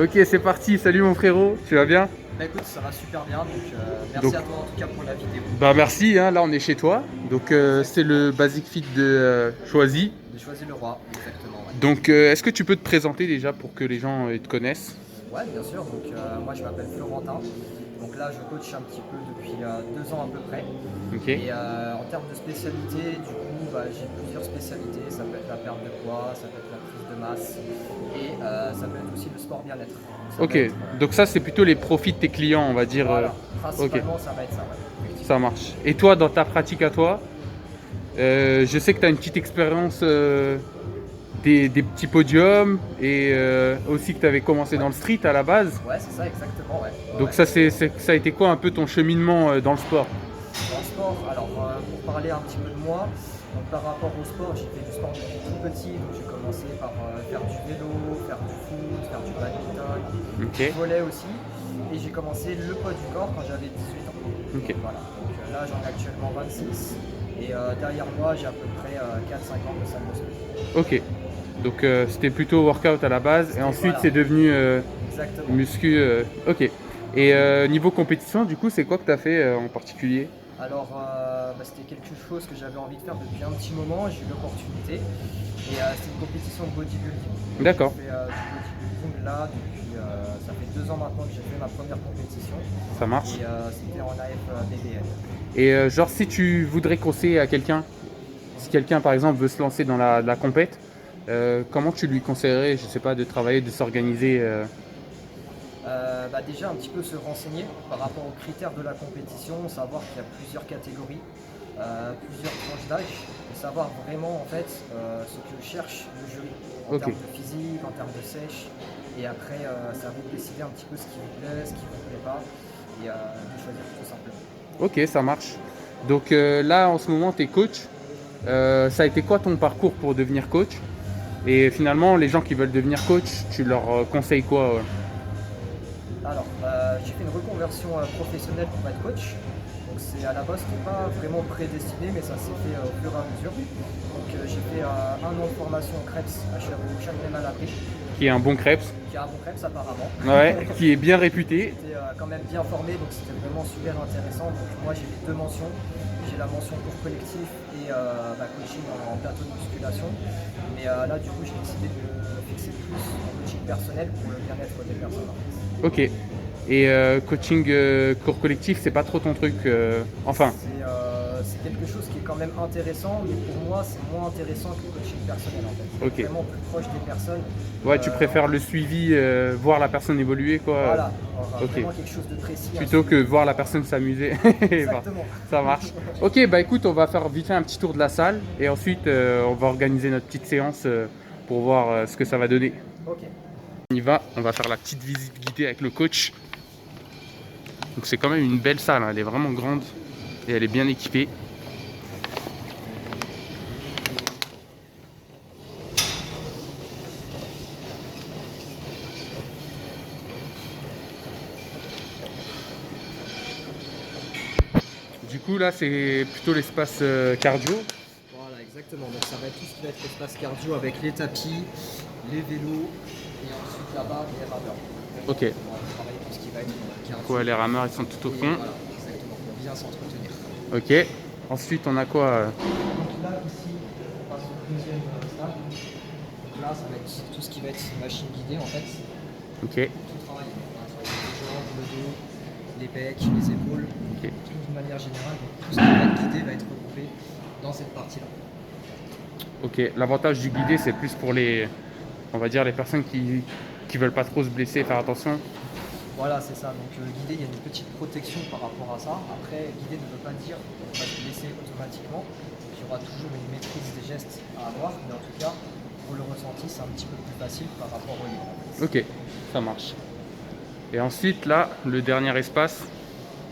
Ok, c'est parti. Salut mon frérot, tu vas bien? Bah écoute, ça va super bien, donc merci Donc, à toi en tout cas pour la vidéo. bah merci, hein, là on est chez toi. Donc c'est Exactement. le Basic Fit de Choisy. J'ai choisi le roi, exactement, ouais. Donc est-ce que tu peux te présenter déjà pour que les gens te connaissent? Ouais, bien sûr, donc moi je m'appelle Florentin. Donc là je coach un petit peu depuis 2 ans à peu près. Ok. Et en termes de spécialité, du coup bah, j'ai plusieurs spécialités. Ça peut être la perte de poids, ça peut être la prise de masse et ça peut être aussi le sport bien-être. Ça va Ok, être donc ça c'est plutôt les profits de tes clients, on va dire. voilà, Ok, principalement ça va être ça, ouais, ça effectivement. marche. Et toi, dans ta pratique à toi, je sais que tu as une petite expérience des petits podiums et aussi que tu avais commencé Ouais, dans le street à la base. ouais, c'est ça exactement, ouais. Ouais, Donc ouais. ça a été quoi un peu ton cheminement dans le sport? Dans le sport, alors pour parler un petit peu de moi, donc par rapport au sport, j'ai fait du sport depuis tout petit, donc j'ai commencé par faire du vélo, faire du foot, faire du badminton, Ok, du volley aussi, et j'ai commencé le poids du corps quand j'avais 18 ans. ok, Voilà, donc là j'en ai actuellement 26, et derrière moi j'ai à peu près 4-5 ans de salle de sport. ok. Donc c'était plutôt workout à la base et C'était, ensuite voilà, c'est devenu exactement. muscu. Ok. Et niveau compétition, du coup, c'est quoi que tu as fait en particulier? Alors, bah, c'était quelque chose que j'avais envie de faire depuis un petit moment, j'ai eu l'opportunité. Et c'était une compétition de bodybuilding. Donc j'ai D'accord, fait du bodybuilding là depuis, ça fait 2 ans maintenant que j'ai fait ma première compétition. ça marche. Et c'était en AF BBL. Et genre, si tu voudrais conseiller à quelqu'un, si quelqu'un par exemple veut se lancer dans la compète, comment tu lui conseillerais, je sais pas, de travailler, de s'organiser Bah déjà un petit peu se renseigner par rapport aux critères de la compétition, savoir qu'il y a plusieurs catégories, plusieurs tranches d'âge, et savoir vraiment en fait ce que cherche le jury en Ok, termes de physique, en termes de sèche, et après ça vous décider un petit peu ce qui vous plaît, ce qui vous plaît pas, et de choisir tout simplement. ok, ça marche. Donc là, en ce moment, tu es coach. Ça a été quoi ton parcours pour devenir coach? Et finalement, les gens qui veulent devenir coach, tu leur conseilles quoi Alors, j'ai fait une reconversion professionnelle pour être coach. Donc c'est à la base, c'était pas vraiment prédestiné, mais ça s'est fait au fur et à mesure. Donc j'ai fait 1 an de formation en CREPS à Châtenay-Malabry, Qui est un bon crêpes? qui a un bon CREPS apparemment. Ouais, qui est bien réputé. J'étais quand même bien formé, donc c'était vraiment super intéressant. Donc moi j'ai les 2 mentions. J'ai la mention cours collectif et coaching en plateau de musculation. Mais là du coup j'ai décidé de me fixer plus en coaching personnel pour le bien-être des personnes. Ok. Et coaching cours collectif, c'est pas trop ton truc. Enfin, C'est quelque chose qui est quand même intéressant, mais pour moi, c'est moins intéressant que le coaching personnel en fait. ok. Vraiment plus proche des personnes. Ouais, tu préfères En- le suivi, voir la personne évoluer, quoi. Voilà, Ok. vraiment quelque chose de précis à Plutôt que suivre. voir la personne s'amuser. Bah, Exactement. ça marche. Ok, bah écoute, on va faire vite fait un petit tour de la salle et ensuite on va organiser notre petite séance pour voir ce que ça va donner. Ok. On y va, on va faire la petite visite guidée avec le coach. Donc c'est quand même une belle salle, hein. Elle est vraiment grande et elle est bien équipée. Du coup là c'est plutôt l'espace cardio. Voilà, exactement. Donc ça va être tout ce qui va être espace cardio avec les tapis, les vélos et ensuite là-bas les rameurs. Ok. Vraiment, on va travailler tout ce qui va être Quoi, cardio. les rameurs ils sont tout au Et fond. voilà, exactement, pour bien s'entretenir. Ok. Ensuite on a quoi Donc là, ici, on passe au deuxième stade. Donc là, ça va être tout ce qui va être machine guidée en fait. Ok. Tout travailler. On va travailler les jambes, le dos, les pecs, les épaules, Ok. tout d'une manière générale. Donc tout ce qui va être guidé va être regroupé dans cette partie-là. Ok. L'avantage du guidé c'est plus pour les, on va dire les personnes qui veulent pas trop se blesser, faire attention. Voilà, c'est ça. Donc guidé, il y a une petite protection par rapport à ça. Après, guidé ne veut pas dire qu'on va se blesser automatiquement. Il y aura toujours une maîtrise des gestes à avoir, mais en tout cas, pour le ressenti, c'est un petit peu plus facile par rapport au livre. Ok, ça marche. Et ensuite là, le dernier espace.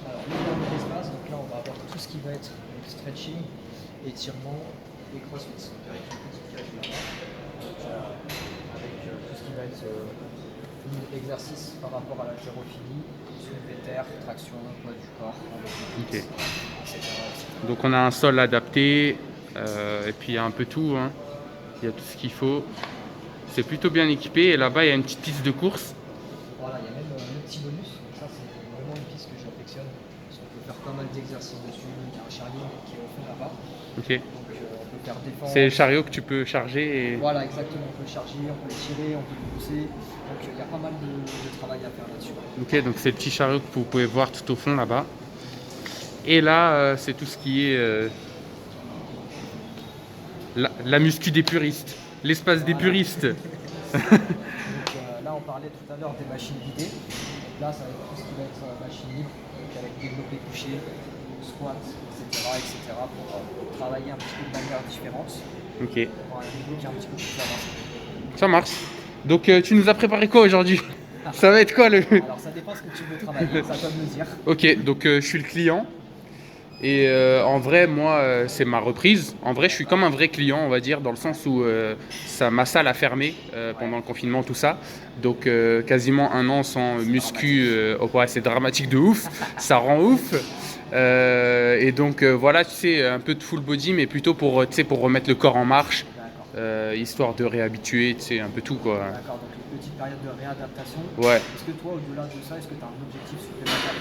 Alors, le dernier espace, donc là, on va avoir tout ce qui va être donc, stretching, étirement et crossfit. Donc, avec une petite cage là, avec tout ce qui va être exercice par rapport à l'haltérophilie, soulevé de terre, traction, poids du corps, Ok. etc., etc. Donc on a un sol adapté et puis il y a un peu tout, hein. Il y a tout ce qu'il faut. C'est plutôt bien équipé et là-bas il y a une petite piste de course. voilà, il y a même le petit bonus. Donc ça, c'est vraiment une piste que j'affectionne. Parce qu'on peut faire pas mal d'exercices dessus. Il y a un chariot qui est au fond là-bas. Ok. Donc on peut faire défense. C'est le chariot que tu peux charger et... Voilà, exactement. On peut le charger, on peut le tirer, on peut le pousser. Donc il y a pas mal de travail à faire là-dessus. Ok, donc c'est le petit chariot que vous pouvez voir tout au fond là-bas. Et là, c'est tout ce qui est la muscu des puristes, l'espace des puristes. Donc là, on parlait tout à l'heure des machines guidées. Donc là, ça va être tout ce qui va être machine libre, donc avec développé couché, squat, etc. pour travailler un petit peu de manière différente. Ok, Pour un niveau qui est un petit peu plus avancé. ça marche. Donc tu nous as préparé quoi aujourd'hui? Ça va être quoi le... Alors ça dépend ce que tu veux travailler, ça doit me le dire. Ok, donc je suis le client. Et en vrai, moi, c'est ma reprise. En vrai, je suis comme un vrai client, on va dire, dans le sens où ma salle a fermé pendant le confinement, tout ça. Donc, quasiment un an sans muscu, oh, ouais, c'est dramatique de ouf. Ça rend ouf. Et donc, voilà, tu sais, un peu de full body, mais plutôt pour, tu sais, pour remettre le corps en marche, D'accord. histoire de réhabituer, tu sais, un peu tout, quoi. D'accord, donc une petite période de réadaptation. Ouais. Est-ce que toi, au-delà de ça, est-ce que tu as un objectif supplémentaire?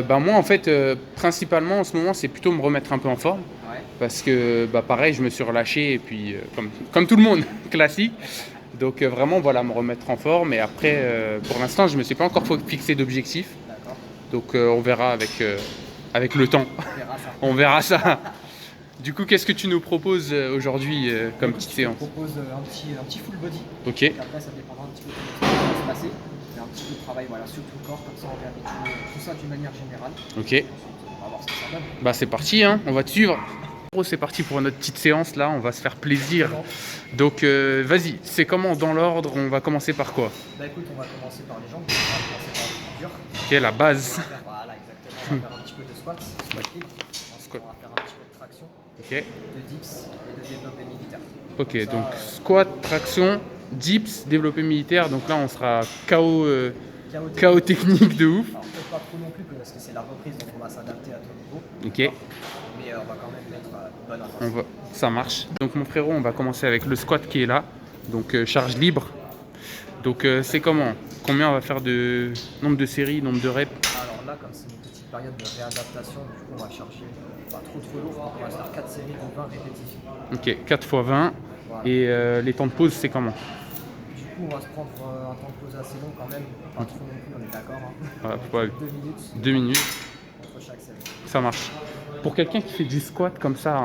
Bah moi en fait principalement en ce moment c'est plutôt me remettre un peu en forme Ouais. parce que bah pareil je me suis relâché et puis comme tout le monde classique donc vraiment voilà me remettre en forme et après pour l'instant je me suis pas encore fixé d'objectif D'accord. donc on verra avec le temps On verra ça. on verra ça. Du coup qu'est-ce que tu nous proposes aujourd'hui comme Écoute, petite je te séance? propose un petit full body. Ok, Et après, ça dépendra un petit peu de ce qui va se passer. Mais un petit peu de travail voilà, sur tout le corps, comme ça on réhabitue tout ça d'une manière générale. ok, Ensuite, on va voir ce que ça donne. bah c'est parti hein, on va te suivre. C'est parti pour notre petite séance là, on va se faire plaisir. Donc vas-y, c'est comment dans l'ordre? On va commencer par quoi? Bah écoute, on va commencer par les jambes, on va commencer par le plus dur. Ok, la base. On va faire, voilà, exactement. On va faire un petit peu de squat, squat libre. Ensuite, Squat. on va faire un petit peu de traction, Ok, de dips et de développé militaire. ok, Comme ça, donc squat, traction, dips, développé militaire. Donc là, on sera KO, KO technique de ouf. Alors peut-être pas trop non plus parce que c'est la reprise, donc on va s'adapter à ton niveau. Ok, Mais on va quand même mettre une bonne on intensité. ça marche. Donc mon frérot, on va commencer avec le squat qui est là. Donc charge libre. Donc c'est comment? Combien on va faire de nombre de séries, nombre de reps? Alors là, comme c'est une petite période de réadaptation, du coup on va charger pas trop lourd, donc on va se faire 4 séries de 20 répétitions. Ok, 4 x 20. Voilà. Et les temps de pause, c'est comment? Du coup, on va se prendre un temps de pause assez long quand même, pas trop non plus, on est d'accord. Hein. Ouais, 2 minutes. 2 minutes, Entre chaque série. ça marche. Pour quelqu'un qui fait du squat comme ça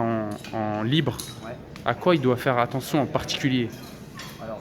en libre, Ouais. à quoi il doit faire attention en particulier? Alors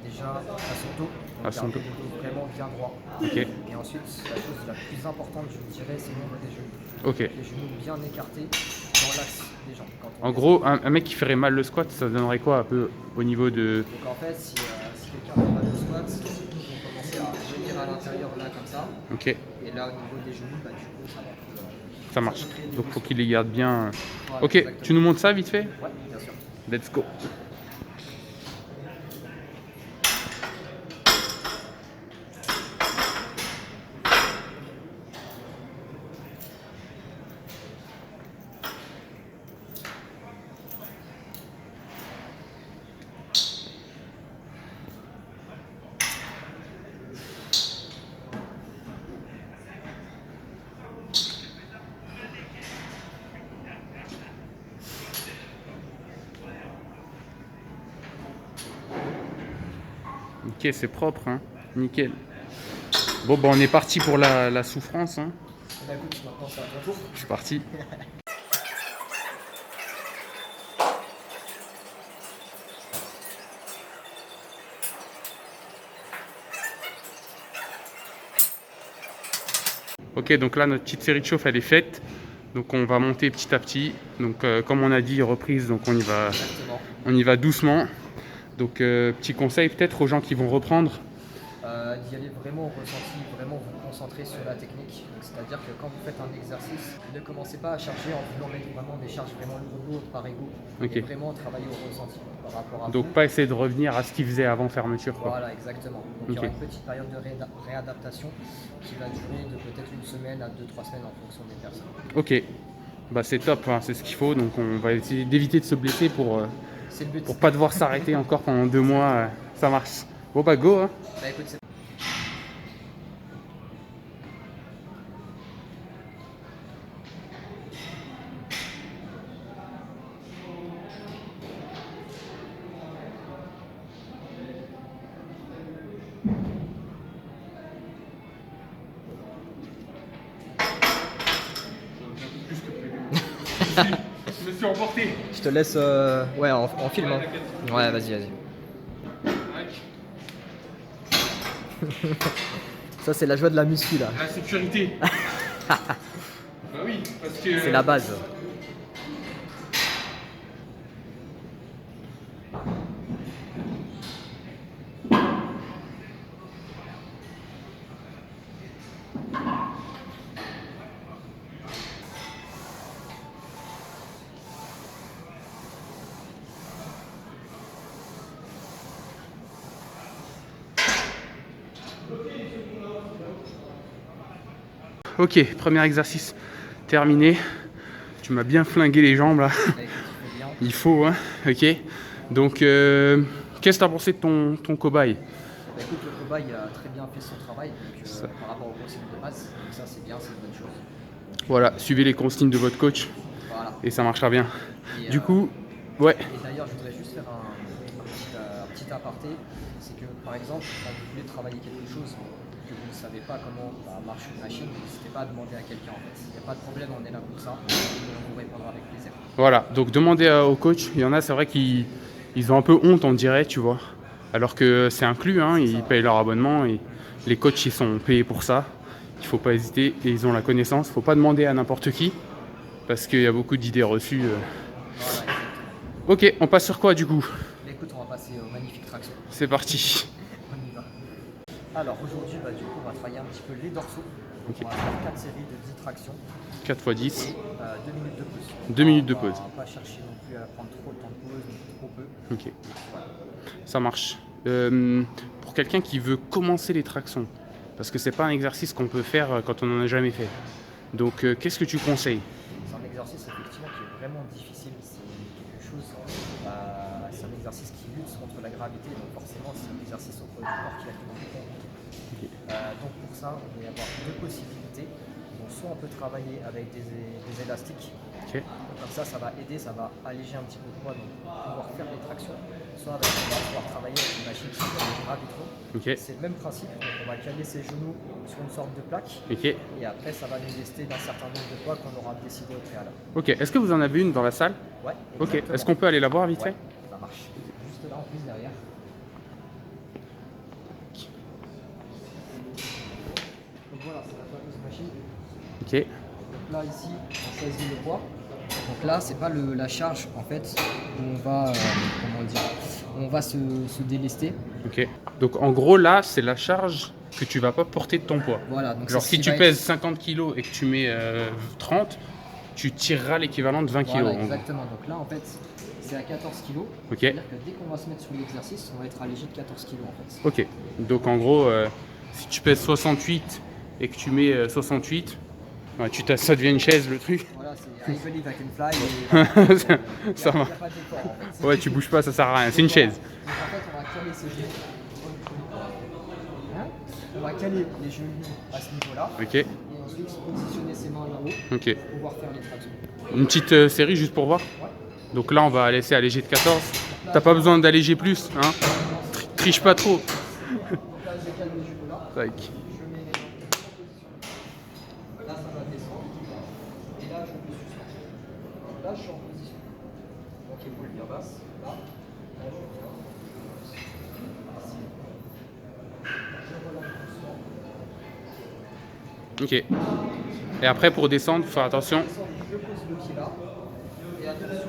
déjà, à son dos, À son garder dos. le dos vraiment bien droit. Ok, Et ensuite, la chose la plus importante, je vous dirais, c'est le nombre des genoux. ok. Les genoux bien écartés dans l'axe des jambes. Quand on En descend. gros, un mec qui ferait mal le squat, ça donnerait quoi un peu au niveau de... Donc en fait, si quelqu'un fait mal au squat, ils vont commencer à venir à l'intérieur là comme ça. Ok, Et là, au niveau des genoux, bah, du coup, ça va. ça marche. peut créer des Donc faut blessures. qu'il les garde bien. Voilà, Ok, exactement. tu nous montres ça vite fait? Ouais, bien sûr. Let's go. Ok, c'est propre, hein. Nickel. Bon, bah on est parti pour la souffrance, hein. Bah écoute, maintenant c'est à ton tour. Je suis parti. Ok, donc là notre petite série de chauffe elle est faite. Donc on va monter petit à petit. Donc comme on a dit, reprise, donc Exactement. on y va doucement. Donc petit conseil peut-être aux gens qui vont reprendre. D'y aller vraiment au ressenti, vraiment vous concentrer sur la technique. Donc, c'est-à-dire que quand vous faites un exercice, ne commencez pas à charger en voulant mettre vraiment des charges vraiment lourdes par ego. Ok. Mais vraiment travailler au ressenti par rapport à Donc vous. pas essayer de revenir à ce qu'ils faisaient avant fermeture, quoi. Voilà, exactement. Donc il y Ok. aura une petite période de réadaptation qui va durer de peut-être une semaine à 2-3 semaines en fonction des personnes. Ok, bah c'est top, hein, c'est ce qu'il faut. Donc on va essayer d'éviter de se blesser pour C'est le but. pas devoir s'arrêter encore pendant 2 mois. Ça marche. Bon bah go, hein. Bah écoute, c'est Je me suis emporté. Je te laisse ouais, en film. Hein. Ouais, vas-y. Ça, c'est la joie de la muscu là. La sécurité. Bah oui, parce que. C'est la base. Ok, premier exercice terminé. Tu m'as bien flingué les jambes là. Il faut, hein. Ok. Donc, qu'est-ce que tu as pensé de ton cobaye? Bah, écoute, le cobaye a très bien fait son travail donc, par rapport aux consignes de base. Donc ça, c'est bien, c'est une bonne chose. Voilà, suivez les consignes de votre coach Voilà. et ça marchera bien. Et, Du coup, ouais. Et d'ailleurs, je voudrais juste faire un petit aparté. C'est que, par exemple, quand vous voulez travailler quelque chose que vous ne savez pas comment marche une machine, n'hésitez pas à demander à quelqu'un en fait. Il n'y a pas de problème, on est là pour ça. On vous répondra avec plaisir. Voilà, donc demandez au coach. Il y en a, c'est vrai qu'ils ont un peu honte, on dirait, tu vois. Alors que c'est inclus, hein, ils payent leur abonnement et les coachs, ils sont payés pour ça. Il ne faut pas hésiter et ils ont la connaissance. Il ne faut pas demander à n'importe qui parce qu'il y a beaucoup d'idées reçues. Voilà, ok, on passe sur quoi du coup? écoute, on va passer aux magnifiques tractions. C'est parti. On y va. Alors aujourd'hui, du coup, on va travailler un petit peu les dorsaux. Donc, Okay. on va faire 4 séries de 10 tractions 4 x 10. et 2 minutes de pause. 2 minutes de On pause. va pas chercher non plus à prendre trop de temps de pause, ni trop peu. Ok, Voilà. ça marche. Pour quelqu'un qui veut commencer les tractions, parce que c'est pas un exercice qu'on peut faire quand on n'en a jamais fait. Donc, qu'est-ce que tu conseilles? C'est un exercice effectivement qui est vraiment difficile. C'est quelque chose, c'est un exercice qui lutte contre la gravité, donc forcément c'est un exercice au poids du corps qui a tout compliqué. Donc pour ça, on va y avoir deux possibilités. Donc soit on peut travailler avec des élastiques. Ok. Comme ça va aider, ça va alléger un petit peu le poids, donc pouvoir faire des tractions. Soit on va pouvoir travailler avec une machine qui s'appelle Gravitron. Ok. C'est le même principe, donc on va caler ses genoux sur une sorte de plaque. Ok. Et après, ça va nous lester d'un certain nombre de poids qu'on aura décidé au préalable. Ok. Est-ce que vous en avez une dans la salle? Ouais. Ok. Est-ce qu'on peut aller la voir vite fait? Ça marche. Juste là en plus derrière. Donc voilà, c'est la fameuse machine. Ok. Donc là ici, on choisit le poids. Donc là, c'est pas la charge en fait où on va, comment dire, on va se délester. Ok. Donc en gros là, c'est la charge que tu vas pas porter de ton poids. Voilà. Donc Genre c'est ce si qui tu va pèses être- 50 kg et que tu mets 30, tu tireras l'équivalent de 20 kg. Voilà, exactement. Donc là, en fait, c'est à 14 kg. Ok. C'est-à-dire que dès qu'on va se mettre sur l'exercice, on va être allégé de 14 kg en fait. Ok. Donc en gros, si tu pèses 68 et que tu mets 68, ouais, ça devient une chaise le truc. Voilà, c'est I believe I can fly. Et, Ça il y a marche. pas d'effort en fait. Ouais, tu bouges pas, ça sert à rien. C'est une chaise. Donc en fait, on va caler ses genoux. Hein, on va caler les genoux à ce niveau-là. Ok. Et ensuite positionner ses mains là-haut Ok. pour pouvoir faire les tractions. Une petite série juste pour voir. Ouais. Donc là, on va laisser alléger de 14. T'as pas besoin d'alléger plus, hein. Triche pas trop. Donc là, je cale les genoux là. Tac. Je mets les jambes en position. Là, ça va descendre. Et là, je me suspends. Donc là, je suis en position. Donc, épaule bien basse. Là, là, je viens. Ici. Je relâche doucement. Ok. Et après, pour descendre, faut faire attention. Je pose le pied là. Et attention,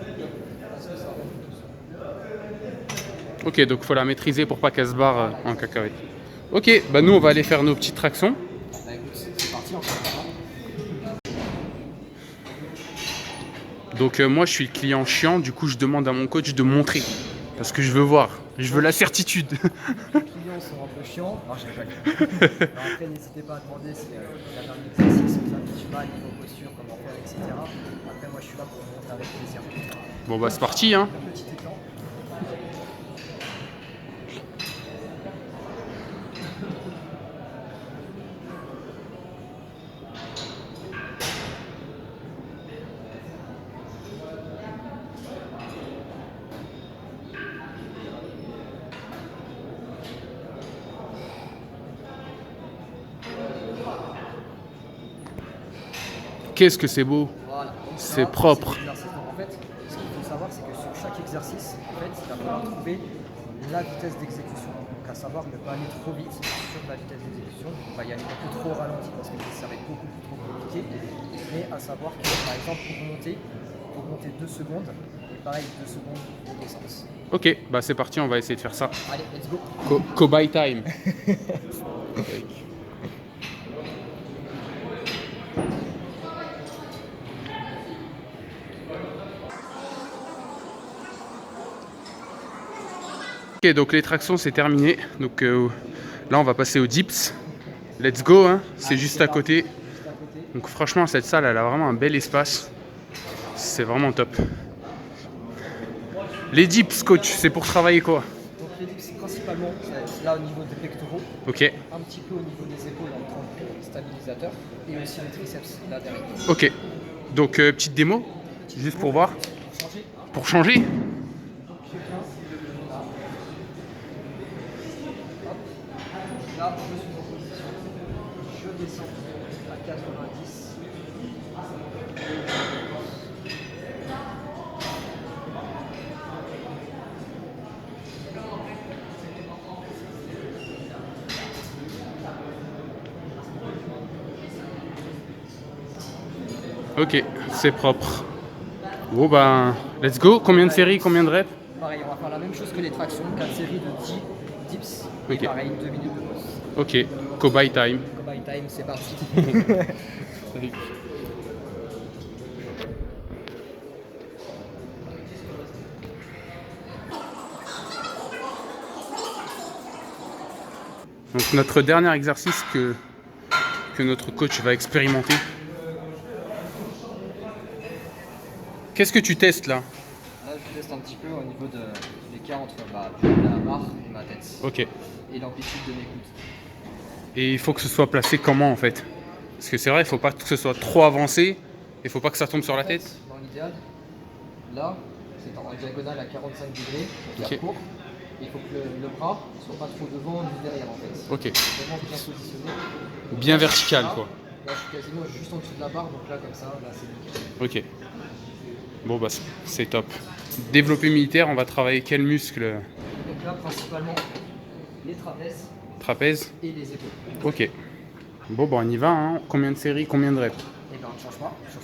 parce que ça va tout seul. Ok, donc faut la maîtriser pour pas qu'elle se barre en cacahuète. Ok, bah nous, on va aller faire nos petites tractions. Bah écoute, c'est parti, on fait Donc moi, je suis le client chiant. Du coup, je demande à mon coach de montrer. Parce que je veux voir. Je veux la certitude. Les clients sont un peu chiants. Non, je rigole. Alors après, n'hésitez pas à demander si vous avez un exercice, si vous avez du mal, niveau posture, comment faire, etc. Après, moi, je suis là pour vous montrer avec plaisir. Bon, bah c'est parti, hein. Un petit écran. Qu'est-ce que c'est beau. Voilà. C'est propre. Donc en fait, ce qu'il faut savoir, c'est que sur chaque exercice, en fait, il va falloir trouver la vitesse d'exécution. Donc à savoir ne pas aller trop vite sur la vitesse d'exécution, on va y aller un peu trop ralenti parce que ça va être beaucoup plus trop compliqué. Mais à savoir que par exemple pour monter 2 secondes, et pareil 2 secondes de descente. Ok, bah c'est parti, on va essayer de faire ça. Allez, let's go. Cobaye time. Ok, donc les tractions c'est terminé. Donc là on va passer aux dips. Let's go, hein. C'est juste à côté. Juste à côté. Donc franchement cette salle elle a vraiment un bel espace. C'est vraiment top. Les dips coach, c'est pour travailler quoi? Donc les dips principalement, c'est là au niveau des pectoraux, Ok, un petit peu au niveau des épaules en tant que stabilisateur et aussi les triceps là derrière. ok. Donc petite démo, juste pour voir. Changer. Pour changer. Donc je viens là. Hop. Là, je suis en position. Je descends à 90. Ok, c'est propre. Bon ben, let's go. Combien de séries, combien de reps? Pareil, on va faire la même chose que les tractions, 4 séries de 10 dips. Et Ok. pareil, 2 minutes de pause. Ok, cobaye time. Cobaye time, c'est parti. Donc notre dernier exercice que notre coach va expérimenter. Qu'est-ce que tu testes là? Là, je teste un petit peu au niveau de l'écart entre la barre et ma tête. Ok. Et l'amplitude de mes coudes. Et il faut que ce soit placé comment en fait? Parce que c'est vrai, il faut pas que ce soit trop avancé. Il faut pas que ça tombe sur la tête. Dans l'idéal, là, c'est en diagonale à 45 degrés, donc Ok. la court. Il faut que le bras ne soit pas trop devant ni derrière en fait. Ok. Vraiment bien positionné. Bien vertical Là, quoi. Là, je suis quasiment juste en dessous de la barre, donc là, comme ça, là, c'est nickel. Ok. Bon bah c'est top. Développé militaire, on va travailler quel muscle? Donc là, principalement, les trapèzes Trapèze. et les épaules. Ok. Bon bah on y va, hein. Combien de séries, combien de reps? Et ben, on ne change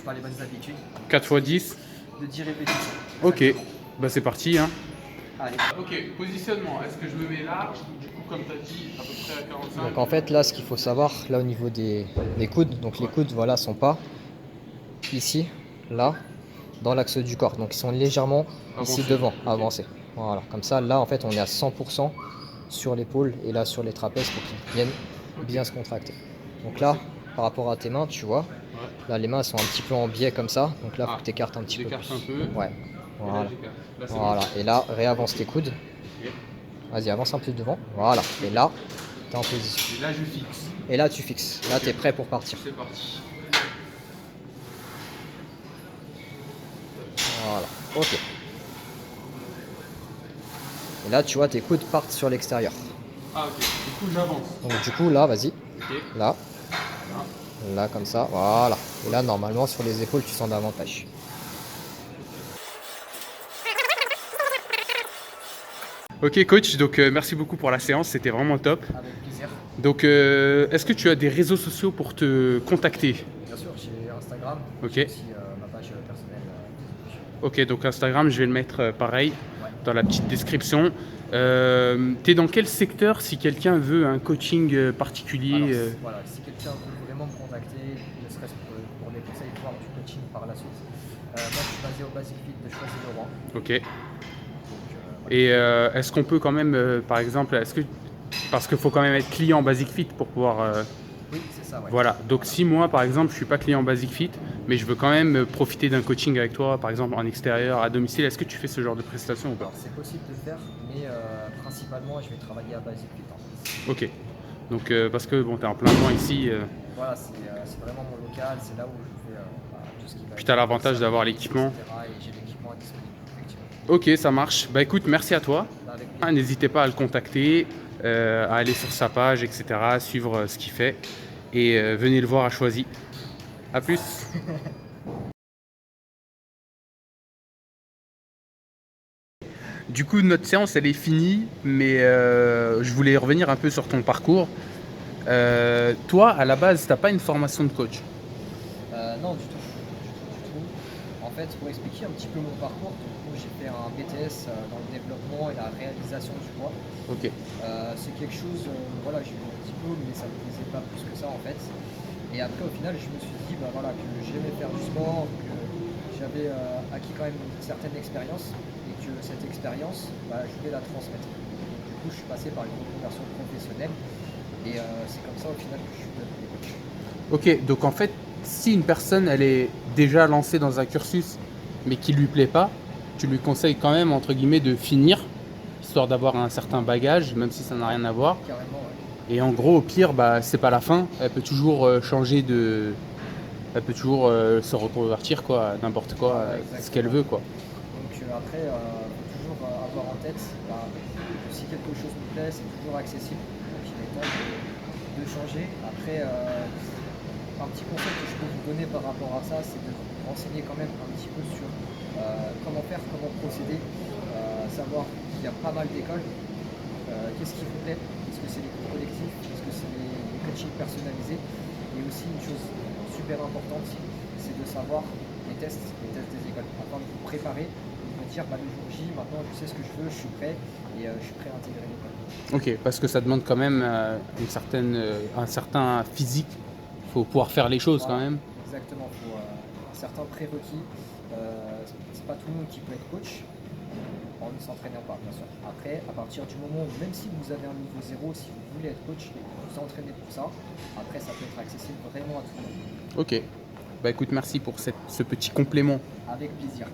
pas les bonnes habitudes 4 x 10. de 10 répétitions. Ok. Bah c'est parti, hein. Allez. Ok, positionnement. Est-ce que je me mets là? Du coup, comme tu as dit, à peu près à 45. Donc en fait là ce qu'il faut savoir là au niveau des coudes, donc les coudes voilà sont pas ici, là, dans l'axe du corps, donc ils sont légèrement ici Avancés. devant, Ok. avancés. Voilà, comme ça là en fait on est à 100% sur l'épaule et là sur les trapèzes pour qu'ils viennent bien se contracter. Donc là par rapport à tes mains tu vois, Ouais. là les mains sont un petit peu en biais comme ça, donc là faut Ah, que tu écartes un petit peu j'écarte plus. un peu. Ouais, Et là, voilà. j'écarte. Là, c'est Voilà, et là réavance tes coudes. bon. Ok. Vas-y, avance un peu devant. Voilà. Et là, tu es en position. Et là, je fixe. Et là, tu fixes. Là, tu es prêt pour partir. C'est parti. Voilà. Ok. Et là, tu vois, tes coudes partent sur l'extérieur. Ah, ok. Du coup, j'avance. Donc, du coup, là, vas-y. Ok. Là. Là, comme ça. Voilà. Et là, normalement, sur les épaules, tu sens davantage. Ok, coach. Donc, merci beaucoup pour la séance. C'était vraiment top. Avec plaisir. Donc, est-ce que tu as des réseaux sociaux pour te contacter? Bien sûr, j'ai Instagram. Ok. J'ai aussi ma page personnelle. Ok, donc Instagram, je vais le mettre pareil Ouais. dans la petite description. T'es dans quel secteur si quelqu'un veut un coaching particulier? Alors, voilà, si quelqu'un veut vraiment me contacter, ne serait-ce que pour des conseils, voire du coaching par la suite, moi je suis basé au Basic Fit de Choisy-le-Roi. Ok. Donc, voilà. Et est-ce qu'on peut quand même, par exemple, parce qu'il faut quand même être client Basic Fit pour pouvoir. Oui, c'est ça, ouais. Voilà. Donc si moi, par exemple, je suis pas client Basic Fit, mais je veux quand même profiter d'un coaching avec toi, par exemple en extérieur, à domicile, est-ce que tu fais ce genre de prestation ou pas? Alors, c'est possible de le faire, mais principalement, je vais travailler à Basic Fit. En fait. Ok. Donc parce que bon, t'es en plein loin ici. Voilà, c'est vraiment mon local, c'est là où je fais tout ce qui va Puis être t'as l'avantage d'avoir etc., l'équipement. Et j'ai l'équipement disponible, effectivement. Ok, ça marche. Bah écoute, merci à toi. Là, avec plaisir. Ah, n'hésitez pas à le contacter, à aller sur sa page, etc., à suivre ce qu'il fait. Et venez le voir à Choisy. A plus. Du coup, notre séance, elle est finie, mais je voulais revenir un peu sur ton parcours. Toi, à la base, t'as pas une formation de coach. Non, du tout. Du tout. En fait, pour expliquer un petit peu mon parcours, du coup, j'ai fait un BTS dans le développement et la réalisation du poids. Ok. C'est quelque chose, voilà, j'ai eu un diplôme, mais ça ne me plaisait pas plus que ça en fait. Et après, au final, je me suis dit bah, voilà, que j'aimais faire du sport, que j'avais acquis quand même une certaine expérience et que cette expérience, bah, je voulais la transmettre. Du coup, je suis passé par une reconversion professionnelle et c'est comme ça au final que je suis devenu coach. Ok, donc en fait, si une personne, elle est déjà lancée dans un cursus, mais qui lui plaît pas, tu lui conseilles quand même, entre guillemets, de finir, histoire d'avoir un certain bagage, même si ça n'a rien à voir. Carrément, ouais. Et en gros, au pire, bah, c'est pas la fin. Elle peut toujours changer de. Elle peut toujours se reconvertir, quoi, n'importe quoi, Voilà, ce qu'elle exactement. veut, quoi. Donc après, il faut toujours avoir en tête bah, que si quelque chose nous plaît, c'est toujours accessible. Donc il est temps de changer. Après, un petit conseil que je peux vous donner par rapport à ça, c'est de vous renseigner quand même un petit peu sur comment faire, comment procéder, savoir qu'il y a pas mal d'écoles. Qu'est-ce qui vous plaît? Est-ce que c'est les cours collectifs? Est-ce que c'est les coachings personnalisés? Et aussi une chose super importante, c'est de savoir les tests des écoles, afin de vous préparer, de vous dire bah, le jour J, maintenant je sais ce que je veux, je suis prêt et je suis prêt à intégrer l'école. Ok, parce que ça demande quand même un certain physique. Il faut pouvoir faire les choses quand Voilà, même. exactement, il faut un certain prérequis. C'est pas tout le monde qui peut être coach en ne s'entraînant pas, bien sûr. Après, à partir du moment où, même si vous avez un niveau zéro, si vous voulez être coach et que vous vous entraînez pour ça, après ça peut être accessible vraiment à tout le monde. Ok. Bah écoute, merci pour ce petit complément. Avec plaisir.